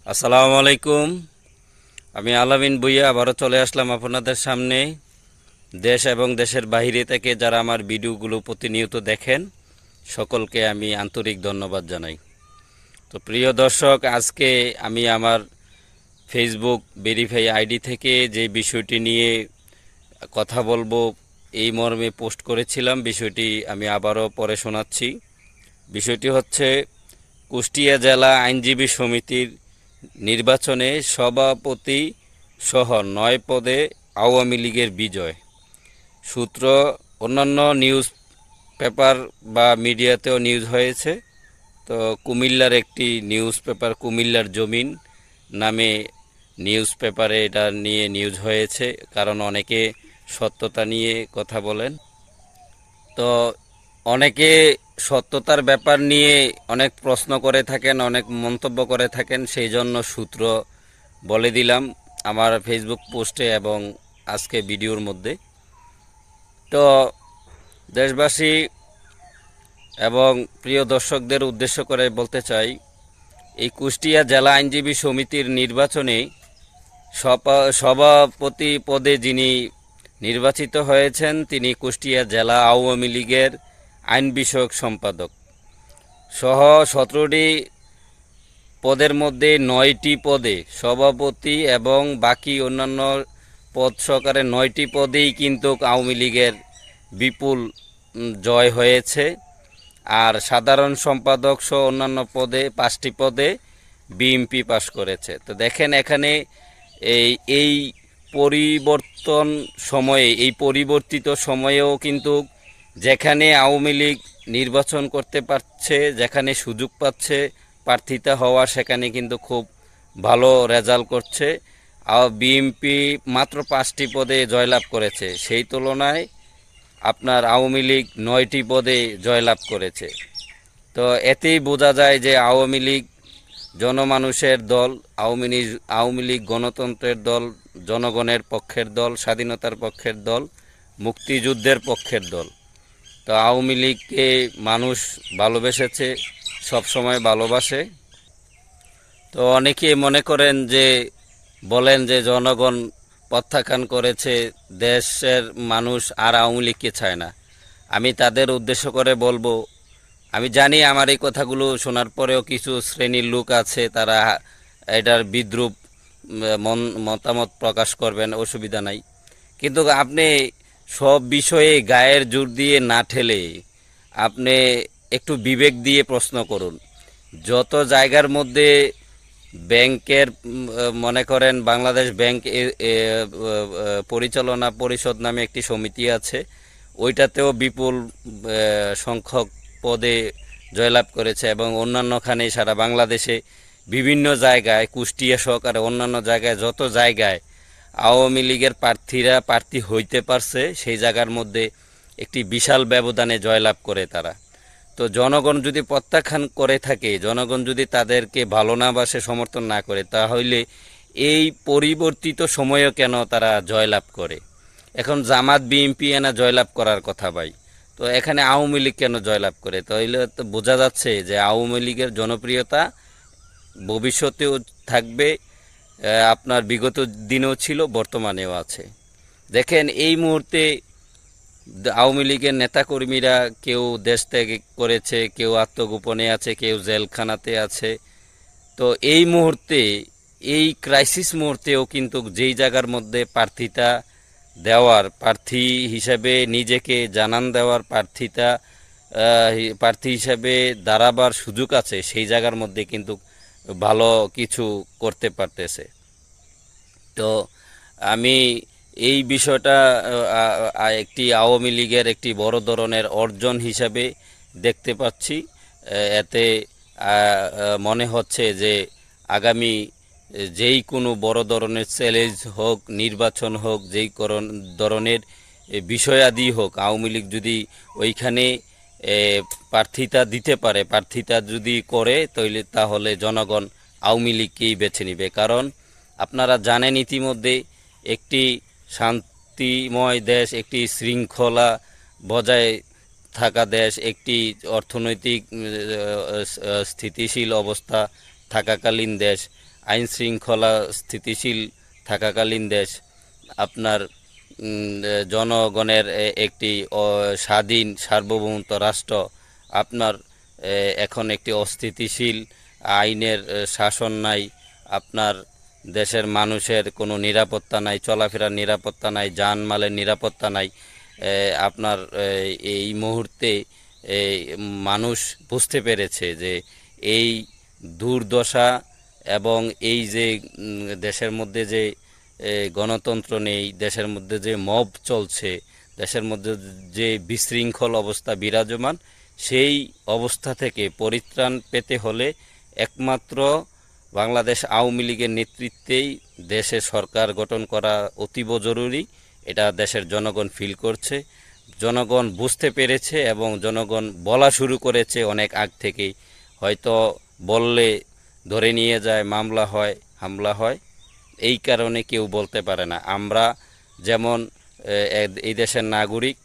আসসালামু আলাইকুম। আমি আলামিন ভুঁইয়া আবারও চলে আসলাম আপনাদের সামনে। দেশ এবং দেশের বাইরে থেকে যারা আমার ভিডিওগুলো প্রতিনিয়ত দেখেন, সকলকে আমি আন্তরিক ধন্যবাদ জানাই। তো প্রিয় দর্শক, আজকে আমি আমার ফেসবুক ভেরিফাই আইডি থেকে যে বিষয়টি নিয়ে কথা বলবো এই মর্মে পোস্ট করেছিলাম, বিষয়টি আমি আবারও পরে শোনাচ্ছি। বিষয়টি হচ্ছে, কুষ্টিয়া জেলা আইনজীবী সমিতির নির্বাচনে সভাপতি সহ ৯ পদে আওয়ামী লীগের বিজয়। সূত্র অন্যান্য নিউজ পেপার বা মিডিয়াতেও নিউজ হয়েছে। তো কুমিল্লার একটি নিউজ পেপার, কুমিল্লার জমিন নামে নিউজ পেপারে এটা নিয়ে নিউজ হয়েছে, কারণ অনেকে সত্যতা নিয়ে কথা বলেন। তো অনেকে সত্যতার ব্যাপার নিয়ে অনেক প্রশ্ন করে থাকেন, অনেক মন্তব্য করে থাকেন, সেই জন্য সূত্র বলে দিলাম আমার ফেসবুক পোস্টে এবং আজকে ভিডিওর মধ্যে। তো দেশবাসী এবং প্রিয় দর্শকদের উদ্দেশ্য করে বলতে চাই, এই কুষ্টিয়া জেলা আইনজীবী সমিতির নির্বাচনে সভাপতি পদে যিনি নির্বাচিত হয়েছেন তিনি কুষ্টিয়া জেলা আওয়ামী লীগের আইন বিষয়ক সম্পাদক সহ ১৭টি পদের মধ্যে ৯টি পদে সভাপতি এবং বাকি অন্যান্য পদ সহকারে ৯টি পদেই কিন্তু আওয়ামী লীগের বিপুল জয় হয়েছে। আর সাধারণ সম্পাদক সহ অন্যান্য পদে ৫টি পদে বিএনপি পাশ করেছে। তো দেখেন এখানে এই পরিবর্তন সময়ে, এই পরিবর্তিত সময়েও কিন্তু যেখানে আওয়ামী লীগ নির্বাচন করতে পারছে, যেখানে সুযোগ পাচ্ছে প্রার্থিতা হওয়া, সেখানে কিন্তু খুব ভালো রেজাল্ট করছে। বিএনপি মাত্র ৫টি পদে জয়লাভ করেছে, সেই তুলনায় আপনার আওয়ামী লীগ ৯টি পদে জয়লাভ করেছে। তো এতেই বোঝা যায় যে আওয়ামী লীগ জনমানুষের দল, আওয়ামী লীগ গণতন্ত্রের দল, জনগণের পক্ষের দল, স্বাধীনতার পক্ষের দল, মুক্তিযুদ্ধের পক্ষের দল। তো আওয়ামী লীগকে মানুষ ভালোবেসেছে, সবসময় ভালোবাসে। তো অনেকে মনে করেন যে, বলেন যে জনগণ প্রত্যাখ্যান করেছে, দেশের মানুষ আর আওয়ামী লীগকে চায় না। আমি তাদের উদ্দেশ্য করে বলবো, আমি জানি আমার এই কথাগুলো শোনার পরেও কিছু শ্রেণীর লোক আছে, তারা এটার বিদ্রূপ মতামত প্রকাশ করবেন, অসুবিধা নাই। কিন্তু আপনি সব বিষয়ে গায়ের জোর দিয়ে না ঠেলে আপনি একটু বিবেক দিয়ে প্রশ্ন করুন। যত জায়গার মধ্যে ব্যাংকের মনে করেন বাংলাদেশ ব্যাংক পরিচালনা পরিষদ নামে একটি সমিতি আছে, ওইটাতেও বিপুল সংখ্যক পদে জয়লাভ করেছে এবং অন্যান্যখানে সারা বাংলাদেশে বিভিন্ন জায়গায়, কুষ্টিয়া সহকারে অন্যান্য জায়গায়, যত জায়গায় আওয়ামী লীগের প্রার্থী হইতে পারছে, সেই জায়গার মধ্যে একটি বিশাল ব্যবধানে জয়লাভ করে তারা। তো জনগণ যদি প্রত্যাখ্যান করে থাকে, জনগণ যদি তাদেরকে ভালো না বাসে, সমর্থন না করে, তাহলে এই পরিবর্তিত সময়েও কেন তারা জয়লাভ করে? এখন জামাত বিএনপি এনা জয়লাভ করার কথা ভাই, তো এখানে আওয়ামী লীগ কেন জয়লাভ করে? তাহলে তো বোঝা যাচ্ছে যে আওয়ামী লীগের জনপ্রিয়তা ভবিষ্যতেও থাকবে, আপনার বিগত দিনেও ছিল, বর্তমানেও আছে। দেখেন এই মুহূর্তে আওয়ামী লীগের নেতাকর্মীরা কেউ দেশ ত্যাগ করেছে, কেউ আত্মগোপনে আছে, কেউ জেলখানাতে আছে। তো এই মুহূর্তে, এই ক্রাইসিস মুহূর্তেও কিন্তু যেই জায়গার মধ্যে প্রার্থিতা দেওয়ার, প্রার্থী হিসাবে নিজেকে জানান দেওয়ার, প্রার্থী হিসাবে দাঁড়াবার সুযোগ আছে, সেই জায়গার মধ্যে কিন্তু ভালো কিছু করতে পারতেছে। তো আমি এই বিষয়টা একটি আওয়ামী লীগের একটি বড় ধরনের অর্জন হিসাবে দেখতে পাচ্ছি। এতে মনে হচ্ছে যে আগামী যেই কোনো বড় ধরনের চ্যালেঞ্জ হোক, নির্বাচন হোক, যেই ধরনের বিষয়াদি হোক, আওয়ামী লীগ যদি ওইখানে প্রার্থিতা দিতে পারে, প্রার্থিতা যদি করে, তাহলে জনগণ আওয়ামী লীগকেই বেছে নেবে। কারণ আপনারা জানেন ইতিমধ্যে একটি শান্তিময় দেশ, একটি শৃঙ্খলা বজায় থাকা দেশ, একটি অর্থনৈতিক স্থিতিশীল অবস্থা থাকাকালীন দেশ, আইন শৃঙ্খলা স্থিতিশীল থাকাকালীন দেশ, আপনার জনগণের একটি স্বাধীন সার্বভৌমত্ব রাষ্ট্র, আপনার এখন একটি অস্থিতিশীল আইনের শাসন নাই, আপনার দেশের মানুষের কোনো নিরাপত্তা নাই, চলাফেরার নিরাপত্তা নাই, জানমালের নিরাপত্তা নাই। আপনার এই মুহূর্তে মানুষ বুঝতে পেরেছে যে এই দুর্দশা এবং এই যে দেশের মধ্যে যে গণতন্ত্র নেই, দেশের মধ্যে যে মব চলছে, দেশের মধ্যে যে বিশৃঙ্খল অবস্থা বিরাজমান, সেই অবস্থা থেকে পরিত্রাণ পেতে হলে একমাত্র বাংলাদেশ আওয়ামী লীগের নেতৃত্বেই দেশে সরকার গঠন করা অতীব জরুরি। এটা দেশের জনগণ ফিল করছে, জনগণ বুঝতে পেরেছে এবং জনগণ বলা শুরু করেছে অনেক আগ থেকেই। হয়তো বললে ধরে নিয়ে যায়, মামলা হয়, হামলা হয়, এই কারণে কেউ বলতে পারে না। আমরা যেমন এই দেশের নাগরিক,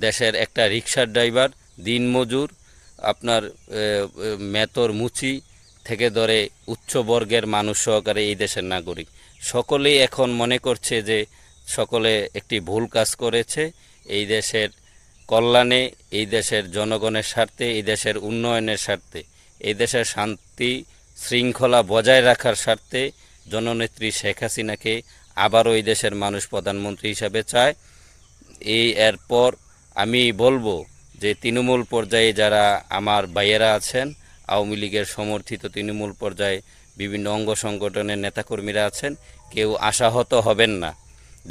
দেশের একটা রিক্সার ড্রাইভার, দিনমজুর, আপনার মেতর মুচি থেকে ধরে উচ্চবর্গের মানুষ সহকারে এই দেশের নাগরিক সকলেই এখন মনে করছে যে সকলে একটি ভুল কাজ করেছে। এই দেশের কল্যাণে, এই দেশের জনগণের স্বার্থে, এই দেশের উন্নয়নের স্বার্থে, এই দেশের শান্তি শৃঙ্খলা বজায় রাখার স্বার্থে জননেত্রী শেখ হাসিনাকে আবারও এই দেশের মানুষ প্রধানমন্ত্রী হিসাবে চায়। এরপর আমি বলবো যে তৃণমূল পর্যায়ে যারা আমার ভাইয়েরা আছেন, আওয়ামী লীগের সমর্থিত তৃণমূল পর্যায়ে বিভিন্ন অঙ্গ সংগঠনের নেতাকর্মীরা আছেন, কেউ আশাহত হবেন না।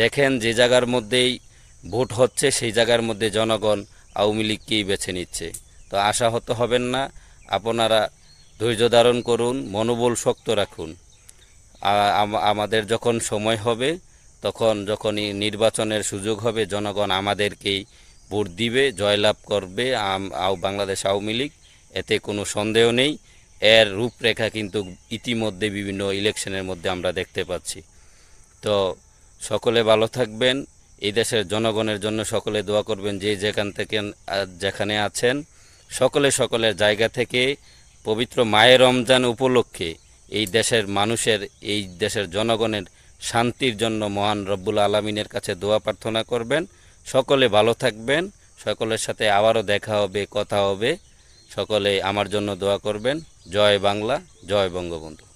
দেখেন যে জায়গার মধ্যেই ভোট হচ্ছে সেই জায়গার মধ্যে জনগণ আওয়ামী লীগকেই বেছে নিচ্ছে। তো আশাহত হবেন না, আপনারা ধৈর্য ধারণ করুন, মনোবল শক্ত রাখুন। আমাদের যখন সময় হবে, যখনই নির্বাচনের সুযোগ হবে, জনগণ আমাদেরকেই ভোট দিবে, জয়লাভ করবে বাংলাদেশ আওয়ামী লীগ, এতে কোনো সন্দেহ নেই। এর রূপরেখা কিন্তু ইতিমধ্যে বিভিন্ন ইলেকশনের মধ্যে আমরা দেখতে পাচ্ছি। তো সকলে ভালো থাকবেন, এই দেশের জনগণের জন্য সকলে দোয়া করবেন। যেখানে আছেন সকলে সকলের জায়গা থেকে পবিত্র মাহে রমজান উপলক্ষে এই দেশের মানুষের, এই দেশের জনগণের শান্তির জন্য মহান রব্বুল আলামিনের কাছে দোয়া প্রার্থনা করবেন। সকলে ভালো থাকবেন, সকলের সাথে আবারও দেখা হবে, কথা হবে। সকলে আমার জন্য দোয়া করবেন। জয় বাংলা, জয় বঙ্গবন্ধু।